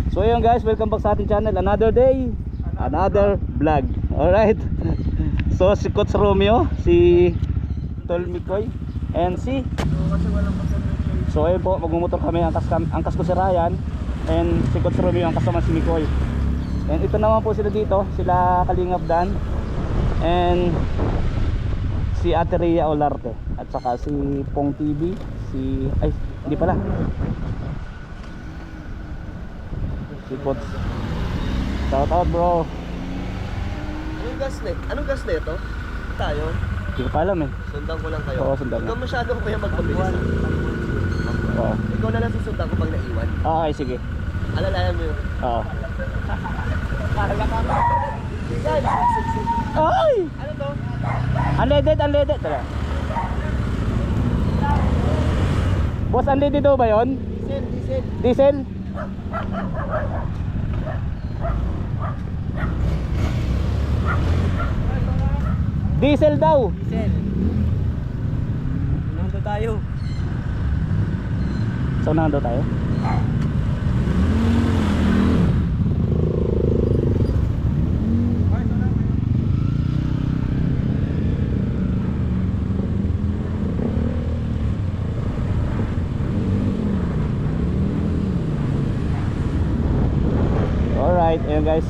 So ayun guys, welcome back sa ating channel. Another day, another vlog. Alright. So si Coach Romeo, si Tol Mikoy, and si so ayun po, magmumotor kami. Angkas ko si Ryan, and si Coach Romeo, angkas naman si Mikoy. And ito naman po sila dito, sila Kalingap Dan, and si Ate Rhea Olarte, at saka si Pong TV, si ay hindi pala, si Coach. Shout out bro. Anong gas na ito? Tayo? Hindi ko pa alam eh. Sundan ko lang kayo. Oo, sundan Huwag mo. kang masyado ko kaya magpabilis. Oo. Ikaw na lang susundan ko pag naiwan. Okay, sige. Alalayan mo yun. Oo. Karga ka mo. Yan! Ay! Ano to? Unleaded, unleaded. Tara. Boss, unleaded daw ba yun? Diesel. Diesel? Diesel daw. Diesel. Nandito tayo. So nando tayo. Alright, ayun guys.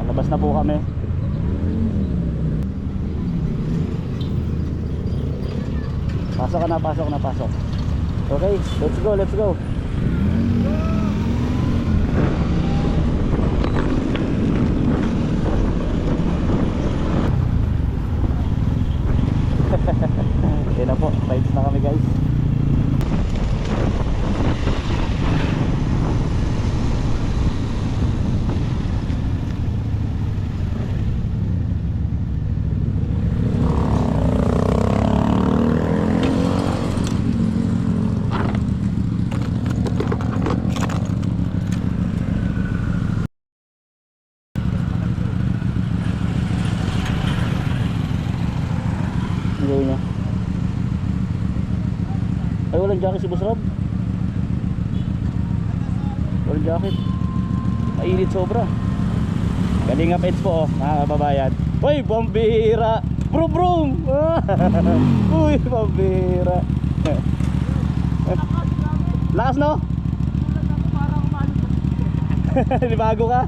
Palabas na po kami. Pasok na, pasok na, pasok. Okay, let's go, let's go. Okay na po, vibes na kami guys. Gawin niya. Ay, walang jacket si Boss Rob. Walang jacket. Mainit sobra. Kalingap Eds po, mga kababayan. Uy, pambira. Brum brum. Uy, pambira. Lakas no? Libago ka.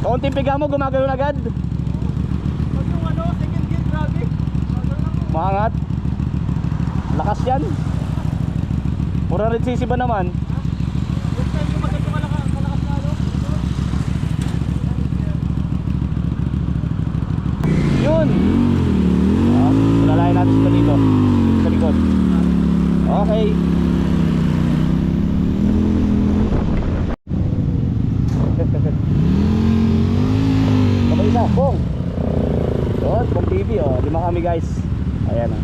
Kaunting piga mo, gumagano agad. Maangat. Lakas yan. 400cc ba naman? Yun. Lalayan natin sila dito sa likod. Okay. Kapag isa, Pong. Yun, Pong TV oh. 5 kami guys. Ayan o.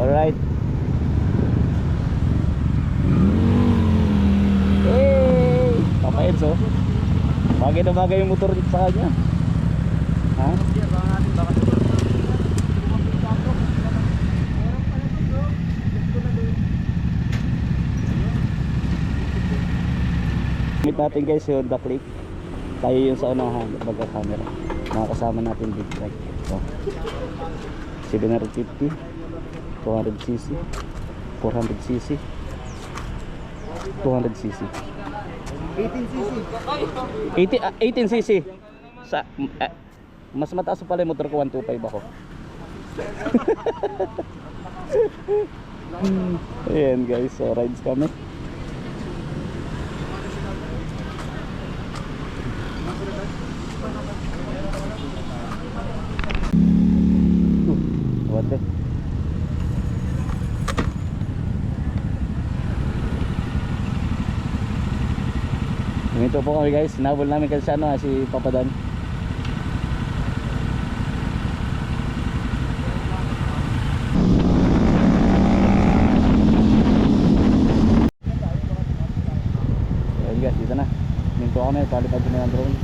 Alright. Hey! Papa Enzo. Bagay na bagay yung motor dito sa kanya. Ha? Meet natin guys yung The Click. Tayo yung sa unahan, magka-camera. Mga kasama natin big bike. So, 750 200cc 400cc 200cc 18cc sa mas mataas pa pala yung motor ko. 125 ako. Ayan guys, so rides kami. Ito po kami guys, sinabol namin kasi ano, si Papa Dan. Ayun guys, dito na. Minto kami, palipad ko na yung drone.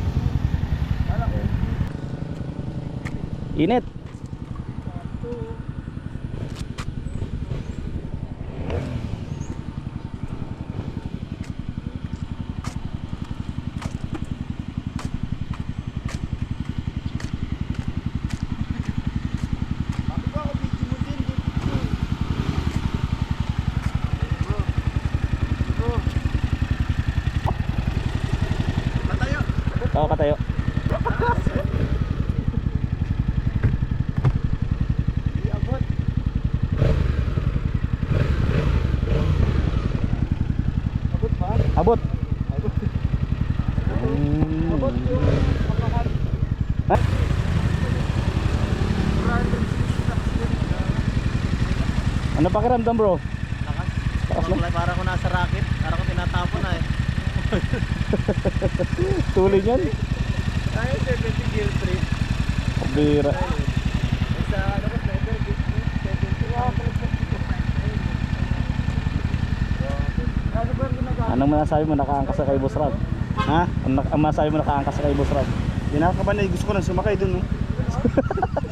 Init! Oo, patayo. Abot. Ha? Ano pakiramdam bro? Lakas na. Para ko nasa racket. Para ko tinatapon na eh. Tuloy yan. Ay, 70 gear 3. Bira. Sa ano ba, sniper, 70. Anong masasabi mo nakaangkas ka kay Boss Rob? Ha? Ang masasabi mo nakaangkas ka kay Boss Rob? Dinakaban na, gusto ko lang sumakay dun, no?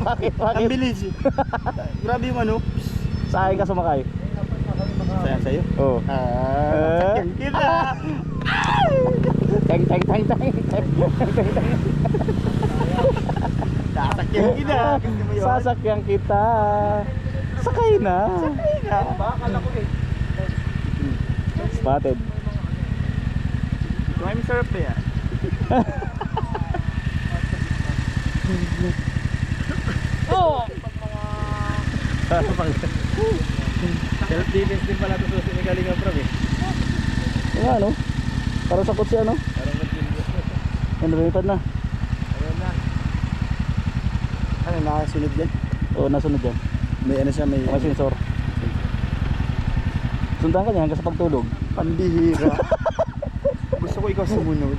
Bakit? Ang Bakit? bilis eh. Grabe yung ano. Sa akin ka sumakay? Sa'yo? Oo. Sakyan kita. Tang tang tang tang. Sasakyan kita. Gusto mo yun? Sasakyan kita. Sakay na. Akala ko eh. Spotted. May sarap pa yan. Oh! Self-defense din pala ito susi ni Galinga Prab eh. Yung ano? Para sa kutsi ano? Parang mag-indos. Yan, lumipad na. Ayun na. Ano, nakasunod yan? Oo, nasunod yan. May ano siya, may... May sensor. Sundan ka niya hanggang sa pagtulog. Pambihira. Gusto ko ikaw sumunod.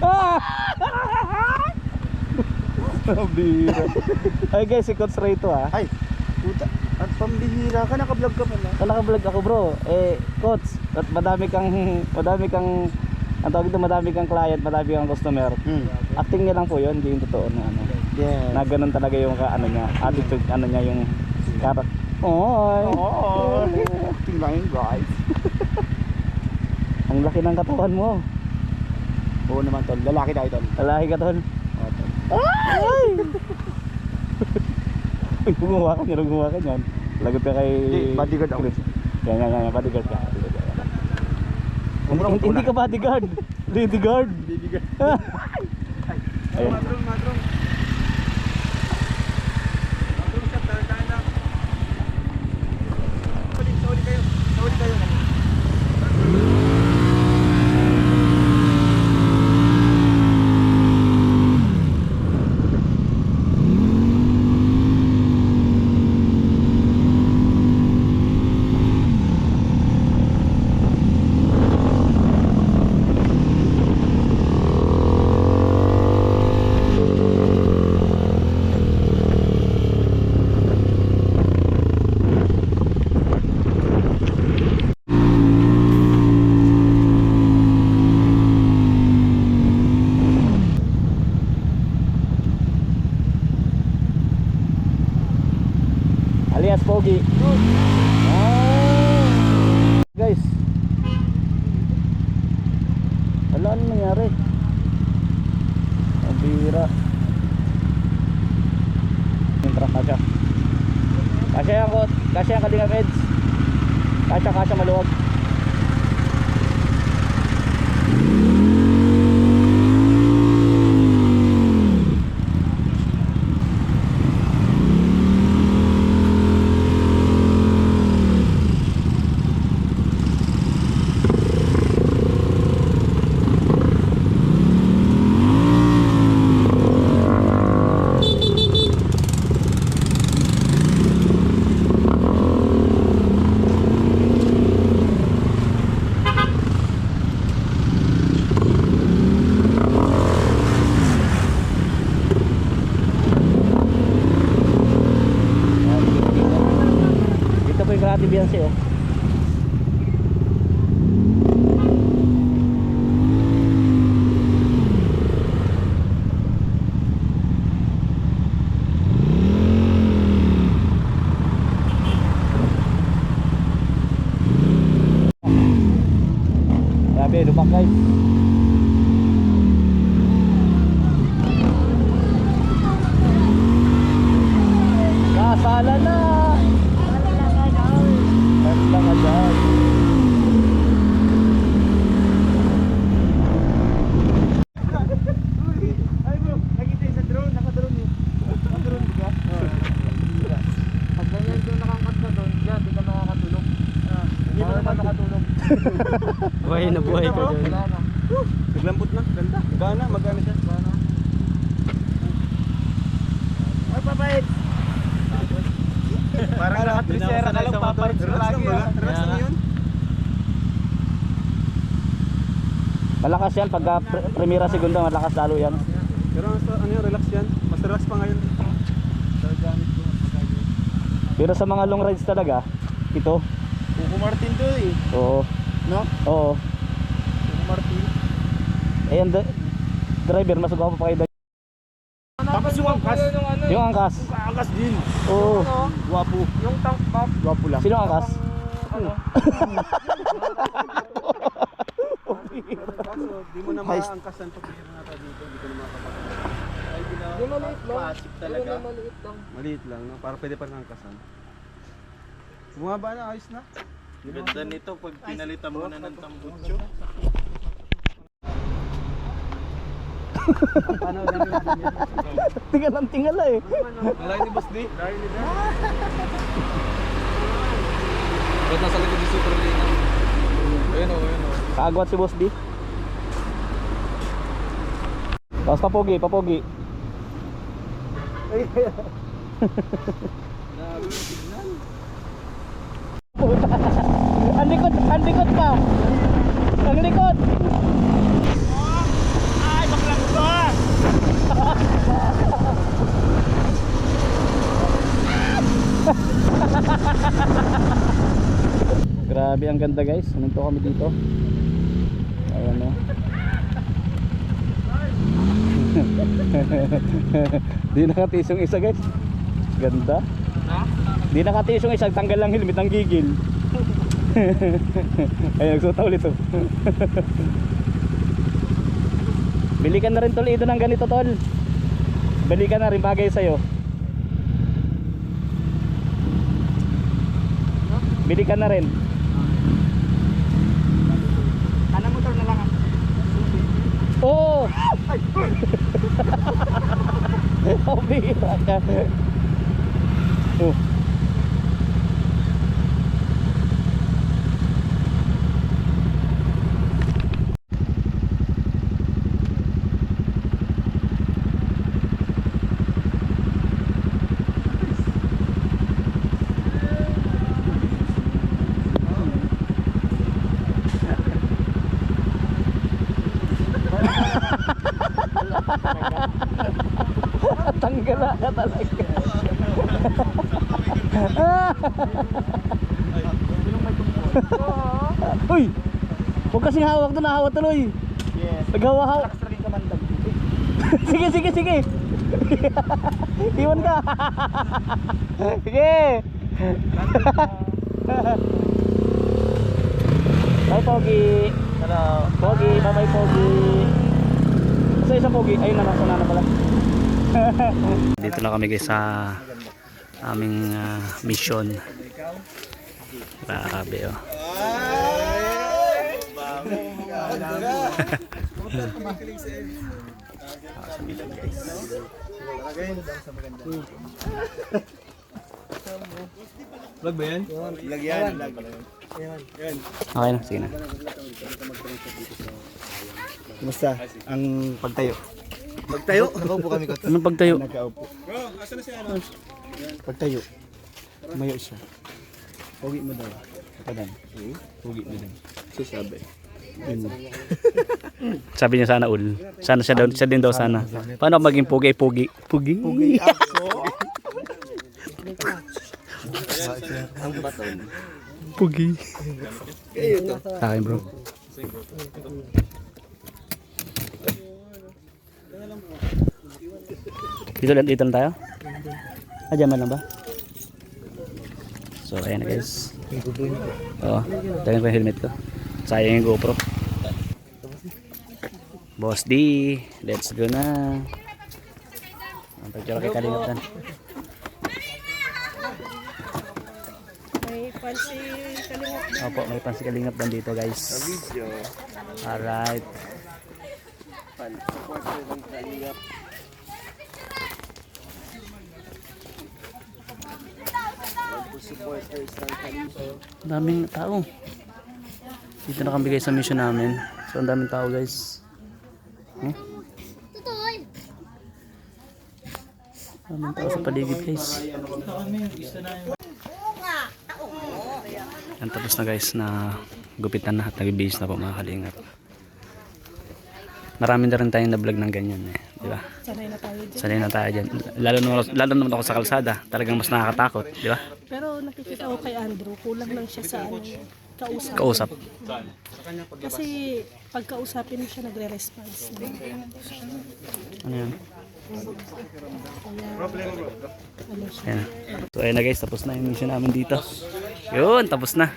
Bira. Ay guys, si Coach Ray to ah. Ay, puta. At pambihira ka, naka-vlog ka pala. Naka-vlog ako bro. Coach, at madami kang ang tawag dito, madami kang client, madami kang customer. Acting niya lang po 'yon, hindi yung totoo na ano. Yeah. Na ganun talaga yung ano niya, attitude ano niya yung karak. Oy. Oo. Tingnan yun, guys. Ang laki ng katawan mo. Oo naman, tol. Lalaki tayo, tol. Lalaki ka tol. Oo, tol. Ay! Uy, gumawa ka yan. Lagot ka kay... Hindi, bodyguard ako. Yan, bodyguard ka. Umurong Hindi ka bodyguard. Bodyguard. Bibigan. Ayun. Madrong. Madrong siya, tayo na. Sauli kayo. Alias Pogi. Guys. Wala, ano nangyari? Ang bira. Yung truck kasya. Kasya yan kot. Kasya yan Kalinga Meds. Kasya maluwag. yan siya. Grabe, lumak guys. Kasala na. First lang agad. Ay bro, nakita yung sa drone, naka-drone yun. Naka-drone di ka? Pag ganyan doon nakakat ka doon, dyan, di ka makakatulog. Hindi mo naman nakatulog. Buhay na buhay ka dyan. Wala na. Naglambot na, ganda. Gana, magana siya. Gana. Ay, papayit! Parang naka-trisera ka lang, papayit ka lagi. Relax lang yun. Malakas yan pagka primera segunda, malakas lalo yan. Pero ano yun, relax yan. Mas relax pa ngayon. Pero sa mga long rides talaga, ito. Kuko Martin to eh. Oo. No? Oo. Kuko Martin. Ayan, driver, mas gwapo pa kayo. Tapos yung angkas. Yung angkas. Angkas din. Oo. Guwapo. Yung tank top, Guwapo lang. Sino ang angkas? ano? Kaso, di mo na maangkasan pag meron natin dito. Hindi ko na makapagpapalit. Ay, Di maliit lang. Pasik talaga. Di maliit lang. Maliit lang, no? Para pwede pa rin angkasan. Bumaba na, ayos na. Ganda nito pag pinalitan mo na ng tambutso. Tingala ng tingala eh. Nalain ni Boss D. Ba't nasa likod yung super lane? Ayun o, ayun o. Kaagwat si Boss D. Tapos papogi, papogi. Ang likod pa. Ang likod. Ay, baklang to! Grabe, ang ganda guys. Nandito kami dito. Ayan o. Di nakatiis yung isa guys. Ganda. Di nakatiis yung isa. Tanggal lang helmet ng gigil. Ayun, nagsuta ulit o. Bili ka na rin tol ito ng ganito tol. Bili ka na rin, bagay sa'yo. Bili ka na rin. Kanang motor na lang. Oo! Oh, bira ka. Oh. Tanggala ka talaga. Uy! Huwag kasing hawak doon, nahawa tuloy. Yes. Naghawa-hawa. Relax rin ka man dag. Sige, sige, sige. Iwan ka. Sige. Bye Pogi. Hello. Pogi, bye Pogi. Sa isang Pogi, ayun na, nasa na pala. Dito na kami guys sa aming mission. Grabe oh. Sa milyon guys. Vlog ba yan? Vlog yan. Okay na, sige na. Kumusta ang pagtayo? Pagtayo? Nakaupo kami ko. Anong pagtayo? Nakaupo. Bro, asan na siya? Pagtayo. Tumayo siya. Pugi mo daw. Kapadan. Pugi mo daw. Sasabi. Sabi niya sana ul. Sana siya din daw sana. Paano maging pugi? Pugi. Pugi ako. Ang baton. Pugi. Sa akin bro. Dito lang tayo? Diyan man lang ba? So ayan na guys. Oo, tayo ko yung helmet ko. Sayang yung GoPro. Boss D, let's go na. Ang pagkira kay Kalingap na. May pansi Kalingap. Opo, may pansi Kalingap dan dito guys. Alright. Daming tao. Dito na kami guys sa mission namin. So ang daming tao guys. Daming tao sa paligid guys. Ang tapos na guys na gupitan na at nag-base na po mga Kalingap. Marami na rin tayong na-vlog ng ganyan eh, di ba? Sanay na tayo dyan. Sanay na tayo dyan. Lalo naman ako sa kalsada. Talagang mas nakakatakot, di ba? Pero nakikita ko kay Andrew, kulang lang siya sa kausap. Kausap. Kasi pag kausapin mo siya, nagre-response. Ano yan? Ano siya? Ayan. So ayun na guys, tapos na yung mission namin dito. Yun, tapos na.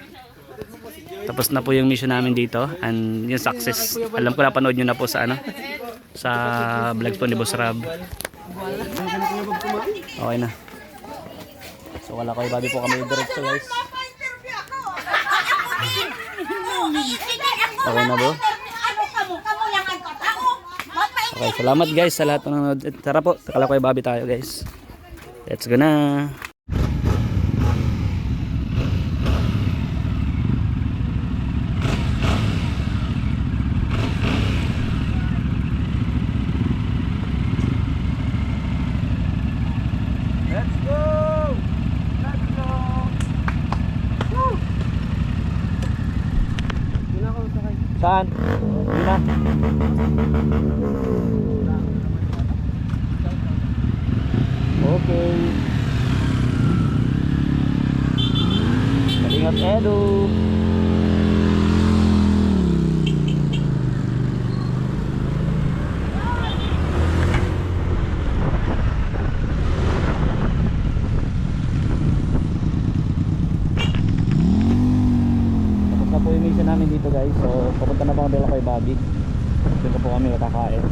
Tapos na po yung mission namin dito. And yung success. Alam ko napanood nyo na po sa ano, sa vlog po ni Boss Rab. Okay na. So wala ko Bobby po kami diretso guys. Okay na bro? Okay, salamat guys sa lahat ng nanonood. Tara po, takala ko Bobby tayo guys. Let's go na. Saan? Hindi na. Okay. Kalingap Edu. Tapos na po yung mission namin dito guys. So papunta na po kami kay Bobby. Doon na po kami makakain.